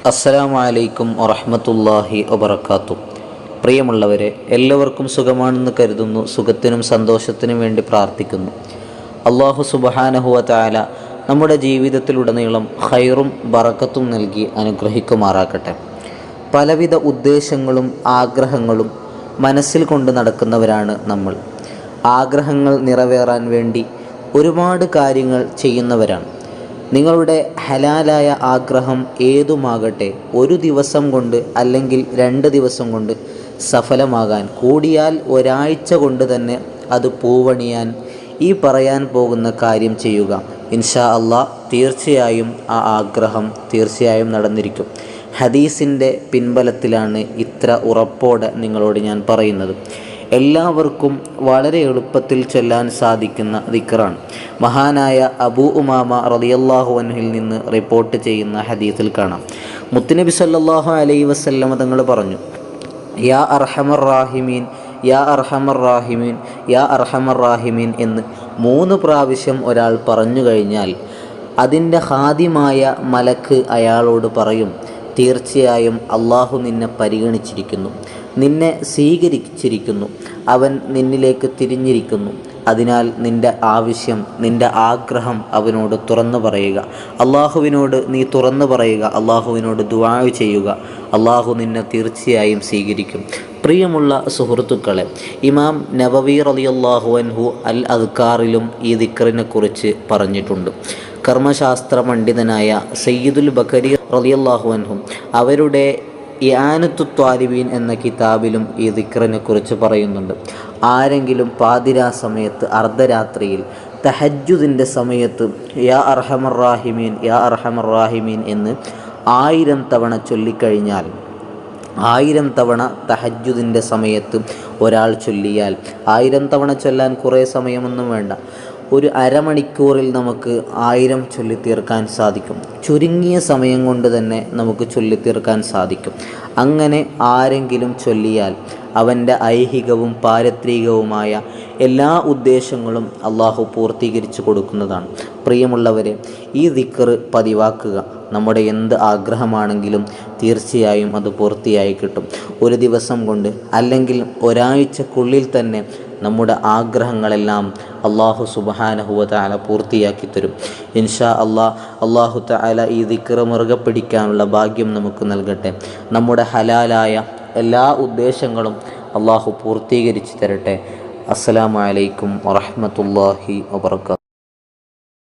അസ്സലാമു അലൈക്കും വറഹ്മത്തുള്ളാഹി വബറകാതുഹു. പ്രിയമുള്ളവരെ, എല്ലാവർക്കും സുഖമാണെന്ന് കരുതുന്നു. സുഖത്തിനും സന്തോഷത്തിനും വേണ്ടി പ്രാർത്ഥിക്കുന്നു. അല്ലാഹു സുബ്ഹാനഹു വ തആല നമ്മുടെ ജീവിതത്തിലുടനീളം ഖൈറും ബറക്കത്തും നൽകി അനുഗ്രഹിക്കുമാറാകട്ടെ. പലവിധ ഉദ്ദേശങ്ങളും ആഗ്രഹങ്ങളും മനസ്സിൽ കൊണ്ട് നടക്കുന്നവരാണ് നമ്മൾ. ആഗ്രഹങ്ങൾ നിറവേറാൻ വേണ്ടി ഒരുപാട് കാര്യങ്ങൾ ചെയ്യുന്നവരാണ്. നിങ്ങളുടെ ഹലാലായ ആഗ്രഹം ഏതുമാകട്ടെ, ഒരു ദിവസം കൊണ്ട് അല്ലെങ്കിൽ 2 ദിവസം കൊണ്ട് സഫലമാകാൻ, കൂടിയാൽ ഒരാഴ്ച കൊണ്ട് തന്നെ അത് പൂവണിയാൻ ഈ പറയാൻ പോകുന്ന കാര്യം ചെയ്യുക. ഇൻഷാ അള്ളാഹ് തീർച്ചയായും ആ ആഗ്രഹം തീർച്ചയായും നടന്നിരിക്കും. ഹദീസിൻ്റെ പിൻബലത്തിലാണ് ഇത്ര ഉറപ്പോടെ നിങ്ങളോട് ഞാൻ പറയുന്നത്. എല്ലാവർക്കും വളരെ എളുപ്പത്തിൽ ചൊല്ലാൻ സാധിക്കുന്ന ദിക്റാണ്. മഹാനായ അബൂ ഉമാമ റളിയല്ലാഹു അൻഹുവിൽ നിന്ന് റിപ്പോർട്ട് ചെയ്യുന്ന ഹദീസിൽ കാണാം, മുത്തുനബി സല്ലല്ലാഹു അലൈഹി വസല്ലം തങ്ങൾ പറഞ്ഞു, യാ അർഹമർ റാഹിമീൻ, യാ അർഹമർ റാഹിമീൻ, യാ അർഹമർ റാഹിമീൻ എന്ന് 3 പ്രാവശ്യം ഒരാൾ പറഞ്ഞു കഴിഞ്ഞാൽ അതിൻ്റെ ഹാദിമായ മലക്ക് അയാളോട് പറയും, തീർച്ചയായും അള്ളാഹു നിന്നെ പരിഗണിച്ചിരിക്കുന്നു, നിന്നെ സ്വീകരിച്ചിരിക്കുന്നു, അവൻ നിന്നിലേക്ക് തിരിഞ്ഞിരിക്കുന്നു. അതിനാൽ നിൻ്റെ ആവശ്യം, നിൻ്റെ ആഗ്രഹം അവനോട് തുറന്നു പറയുക. അള്ളാഹുവിനോട് നീ തുറന്നു പറയുക, അള്ളാഹുവിനോട് ദുആ ചെയ്യുക. അള്ളാഹു നിന്നെ തീർച്ചയായും സ്വീകരിക്കും. പ്രിയമുള്ള സുഹൃത്തുക്കളെ, ഇമാം നബവി റളിയല്ലാഹു അൻഹു അൽ അദ്കാറിലും ഈ ദിക്റിനെ കുറിച്ച് പറഞ്ഞിട്ടുണ്ട്. കർമ്മശാസ്ത്ര പണ്ഡിതനായ സയ്യിദുൽ ബഖരി റളിയല്ലാഹു അൻഹു അവരുടെ ഇആനത്തു ത്വാലിബീൻ എന്ന കിതാബിലും ഈ ദിക്റിനെ കുറിച്ച് പറയുന്നുണ്ട്. ആരെങ്കിലും പാതിരാ സമയത്ത്, അർദ്ധരാത്രിയിൽ, തഹജ്ജുദിൻ്റെ സമയത്ത് യാ അർഹമർ റാഹിമീൻ, യാ അർഹമർ റാഹിമീൻ എന്ന് 1000 തവണ ചൊല്ലിക്കഴിഞ്ഞാൽ, 1000 തവണ തഹജ്ജുദിൻ്റെ സമയത്ത് ഒരാൾ ചൊല്ലിയാൽ, 1000 തവണ ചൊല്ലാൻ കുറേ സമയമൊന്നും വേണ്ട, ഒരു അരമണിക്കൂറിൽ നമുക്ക് 1000 ചൊല്ലിത്തീർക്കാൻ സാധിക്കും. ചുരുങ്ങിയ സമയം കൊണ്ട് തന്നെ നമുക്ക് ചൊല്ലിത്തീർക്കാൻ സാധിക്കും. അങ്ങനെ ആരെങ്കിലും ചൊല്ലിയാൽ അവൻ്റെ ഐഹികവും പാരത്രികവുമായ എല്ലാ ഉദ്ദേശങ്ങളും അള്ളാഹു പൂർത്തീകരിച്ചു കൊടുക്കുന്നതാണ്. പ്രിയമുള്ളവരെ, ഈ ദിക്ർ പതിവാക്കുക. നമ്മുടെ എന്ത് ആഗ്രഹമാണെങ്കിലും തീർച്ചയായും അത് പൂർത്തിയായി കിട്ടും. ഒരു ദിവസം കൊണ്ട് അല്ലെങ്കിൽ ഒരാഴ്ചക്കുള്ളിൽ തന്നെ നമ്മുടെ ആഗ്രഹങ്ങളെല്ലാം അള്ളാഹു സുബ്ഹാനഹു വ തആല പൂർത്തിയാക്കി തരും. ഇൻഷാ അള്ളാഹ്. അള്ളാഹു തആല ഈ ദിക്ർ മുറുകെ പിടിക്കാനുള്ള ഭാഗ്യം നമുക്ക് നൽകട്ടെ. നമ്മുടെ ഹലാലായ എല്ലാ ഉദ്ദേശങ്ങളും അള്ളാഹു പൂർത്തീകരിച്ച് തരട്ടെ. അസ്സലാമു അലൈക്കും വറഹ്മത്തുള്ളാഹി വബറകാതുഹു.